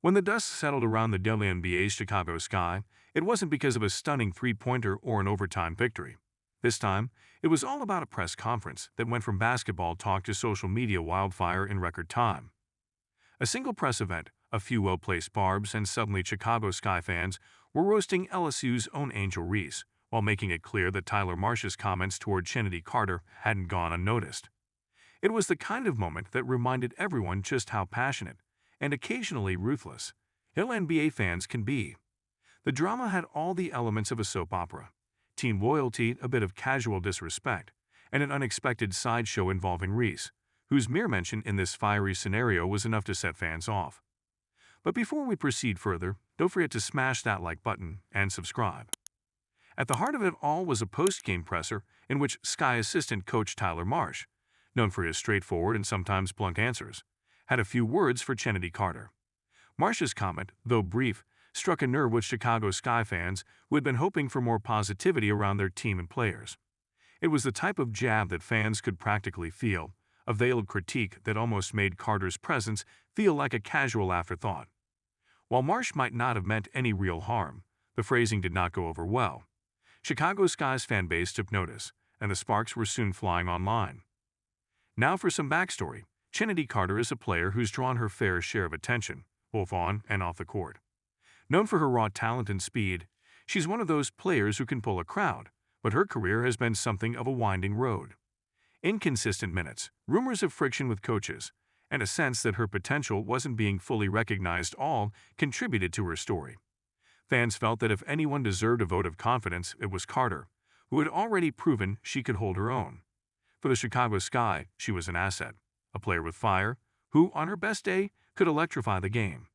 When the dust settled around the WNBA's Chicago sky, it wasn't because of a stunning three-pointer or an overtime victory. This time, it was all about a press conference that went from basketball talk to social media wildfire in record time. A single press event, a few well-placed barbs, and suddenly Chicago Sky fans were roasting LSU's own Angel Reese, while making it clear that Tyler Marsh's comments toward Chennedy Carter hadn't gone unnoticed. It was the kind of moment that reminded everyone just how passionate, and occasionally ruthless, WNBA fans can be. The drama had all the elements of a soap opera: team loyalty, a bit of casual disrespect, and an unexpected sideshow involving Reese, whose mere mention in this fiery scenario was enough to set fans off. But before we proceed further, don't forget to smash that like button and subscribe. At the heart of it all was a post-game presser in which Sky assistant coach Tyler Marsh, known for his straightforward and sometimes blunt answers, had a few words for Chennedy Carter. Marsh's comment, though brief, struck a nerve with Chicago Sky fans who had been hoping for more positivity around their team and players. It was the type of jab that fans could practically feel, a veiled critique that almost made Carter's presence feel like a casual afterthought. While Marsh might not have meant any real harm, the phrasing did not go over well. Chicago Sky's fanbase took notice, and the sparks were soon flying online. Now for some backstory. Chennedy Carter is a player who's drawn her fair share of attention, both on and off the court. Known for her raw talent and speed, she's one of those players who can pull a crowd, but her career has been something of a winding road. Inconsistent minutes, rumors of friction with coaches, and a sense that her potential wasn't being fully recognized all contributed to her story. Fans felt that if anyone deserved a vote of confidence, it was Carter, who had already proven she could hold her own. For the Chicago Sky, she was an asset, a player with fire, who, on her best day, could electrify the game.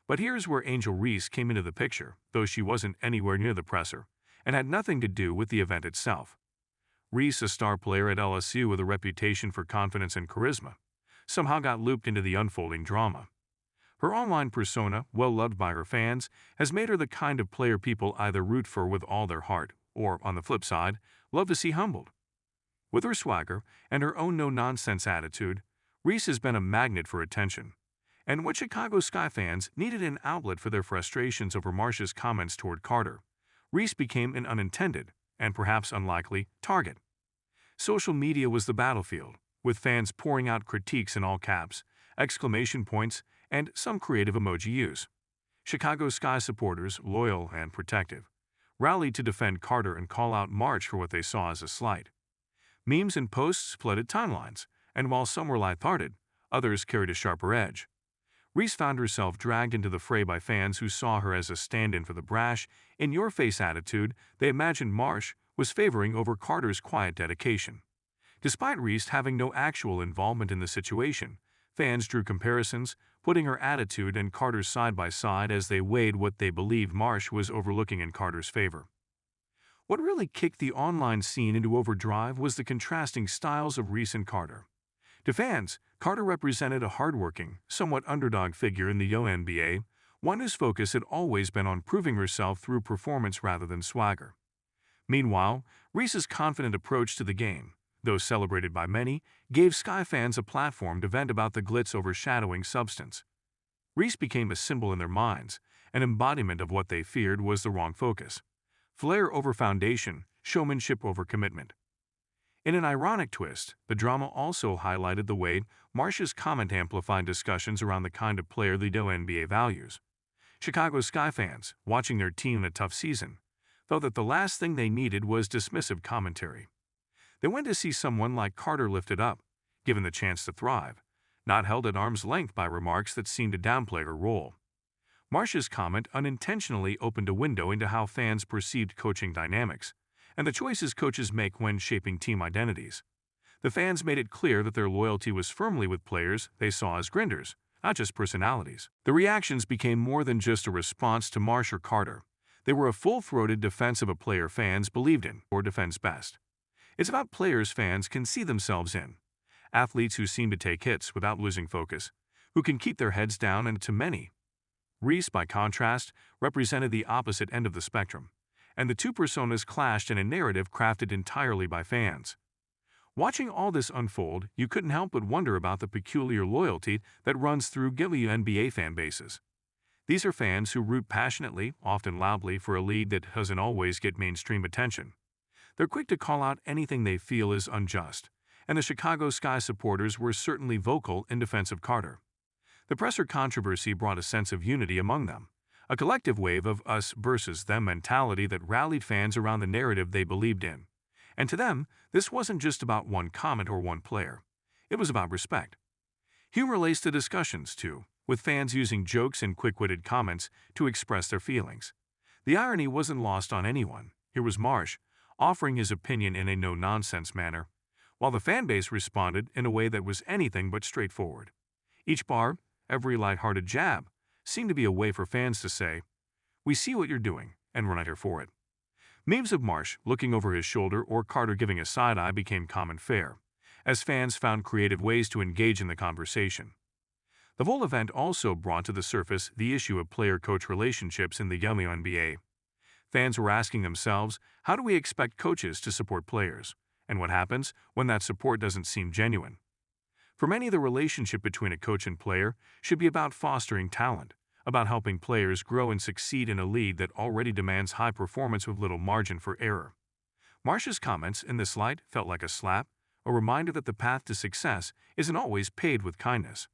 But here's where Angel Reese came into the picture, though she wasn't anywhere near the presser, and had nothing to do with the event itself. Reese, a star player at LSU with a reputation for confidence and charisma, somehow got looped into the unfolding drama. Her online persona, well loved by her fans, has made her the kind of player people either root for with all their heart or, on the flip side, love to see humbled. With her swagger and her own no-nonsense attitude, Reese has been a magnet for attention. And when Chicago Sky fans needed an outlet for their frustrations over Marsh's comments toward Carter, Reese became an unintended, and perhaps unlikely, target. Social media was the battlefield, with fans pouring out critiques in all caps, exclamation points, and some creative emoji use. Chicago Sky supporters, loyal and protective, rallied to defend Carter and call out Marsh for what they saw as a slight. Memes and posts flooded timelines, and while some were lighthearted, others carried a sharper edge. Reese found herself dragged into the fray by fans who saw her as a stand-in for the brash, in-your-face attitude they imagined Marsh was favoring over Carter's quiet dedication. Despite Reese having no actual involvement in the situation, fans drew comparisons, putting her attitude and Carter's side by side as they weighed what they believed Marsh was overlooking in Carter's favor. What really kicked the online scene into overdrive was the contrasting styles of Reese and Carter. To fans, Carter represented a hardworking, somewhat underdog figure in the WNBA, one whose focus had always been on proving herself through performance rather than swagger. Meanwhile, Reese's confident approach to the game, though celebrated by many, gave Sky fans a platform to vent about the glitz overshadowing substance. Reese became a symbol in their minds, an embodiment of what they feared was the wrong focus: flair over foundation, showmanship over commitment. In an ironic twist, the drama also highlighted the way Marsh's comment amplified discussions around the kind of player the WNBA values. Chicago Sky fans, watching their team in a tough season, felt that the last thing they needed was dismissive commentary. They went to see someone like Carter lifted up, given the chance to thrive, not held at arm's length by remarks that seemed to downplay her role. Marsh's comment unintentionally opened a window into how fans perceived coaching dynamics, and the choices coaches make when shaping team identities. The fans made it clear that their loyalty was firmly with players they saw as grinders, not just personalities. The reactions became more than just a response to Marsh or Carter. They were a full-throated defense of a player fans believed in or defends best. It's about players fans can see themselves in. Athletes who seem to take hits without losing focus, who can keep their heads down, and to many. Reese, by contrast, represented the opposite end of the spectrum, and the two personas clashed in a narrative crafted entirely by fans. Watching all this unfold, you couldn't help but wonder about the peculiar loyalty that runs through WNBA fan bases. These are fans who root passionately, often loudly, for a league that doesn't always get mainstream attention. They're quick to call out anything they feel is unjust, and the Chicago Sky supporters were certainly vocal in defense of Carter. The presser controversy brought a sense of unity among them, a collective wave of us versus them mentality that rallied fans around the narrative they believed in. And to them, this wasn't just about one comment or one player. It was about respect. Humor laced the discussions, too, with fans using jokes and quick-witted comments to express their feelings. The irony wasn't lost on anyone. Here was Marsh, offering his opinion in a no-nonsense manner, while the fanbase responded in a way that was anything but straightforward. Each bar, every light-hearted jab, seemed to be a way for fans to say, "We see what you're doing, and we're not here for it." Memes of Marsh looking over his shoulder or Carter giving a side-eye became common fare, as fans found creative ways to engage in the conversation. The whole event also brought to the surface the issue of player-coach relationships in the WNBA. Fans were asking themselves, how do we expect coaches to support players, and what happens when that support doesn't seem genuine? For many, the relationship between a coach and player should be about fostering talent, about helping players grow and succeed in a league that already demands high performance with little margin for error. Marsh's comments in this light felt like a slap, a reminder that the path to success isn't always paved with kindness.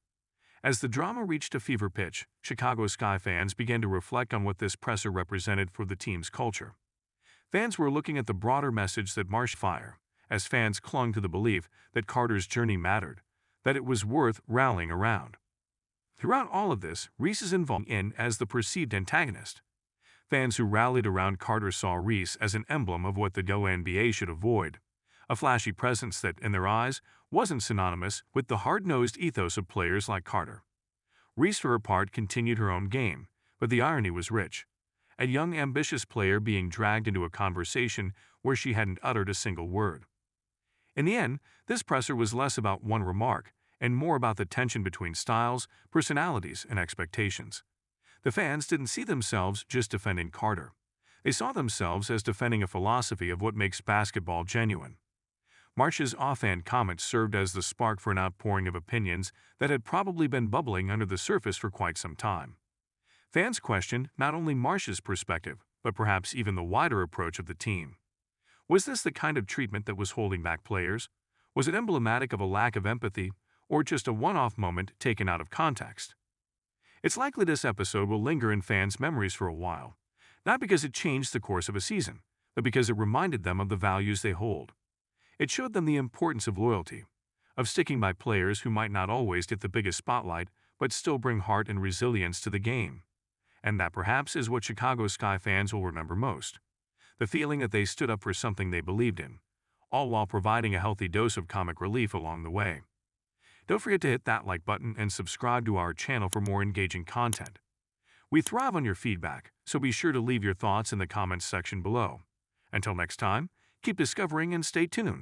As the drama reached a fever pitch, Chicago Sky fans began to reflect on what this presser represented for the team's culture. Fans were looking at the broader message that Marsh fire, as fans clung to the belief that Carter's journey mattered, that it was worth rallying around. Throughout all of this, REESE is involved in as the perceived antagonist. Fans who rallied around Carter saw REESE as an emblem of what the WNBA should avoid, a flashy presence that, in their eyes, wasn't synonymous with the hard-nosed ethos of players like Carter. REESE, for her part, continued her own game, but the irony was rich. A young, ambitious player being dragged into a conversation where she hadn't uttered a single word. In the end, this presser was less about one remark and more about the tension between styles, personalities, and expectations. The fans didn't see themselves just defending Carter. They saw themselves as defending a philosophy of what makes basketball genuine. Marsh's offhand comments served as the spark for an outpouring of opinions that had probably been bubbling under the surface for quite some time. Fans questioned not only Marsh's perspective, but perhaps even the wider approach of the team. Was this the kind of treatment that was holding back players? Was it emblematic of a lack of empathy, or just a one-off moment taken out of context? It's likely this episode will linger in fans' memories for a while, not because it changed the course of a season, but because it reminded them of the values they hold. It showed them the importance of loyalty, of sticking by players who might not always get the biggest spotlight, but still bring heart and resilience to the game. And that perhaps is what Chicago Sky fans will remember most. The feeling that they stood up for something they believed in, all while providing a healthy dose of comic relief along the way. Don't forget to hit that like button and subscribe to our channel for more engaging content. We thrive on your feedback, so be sure to leave your thoughts in the comments section below. Until next time, keep discovering and stay tuned.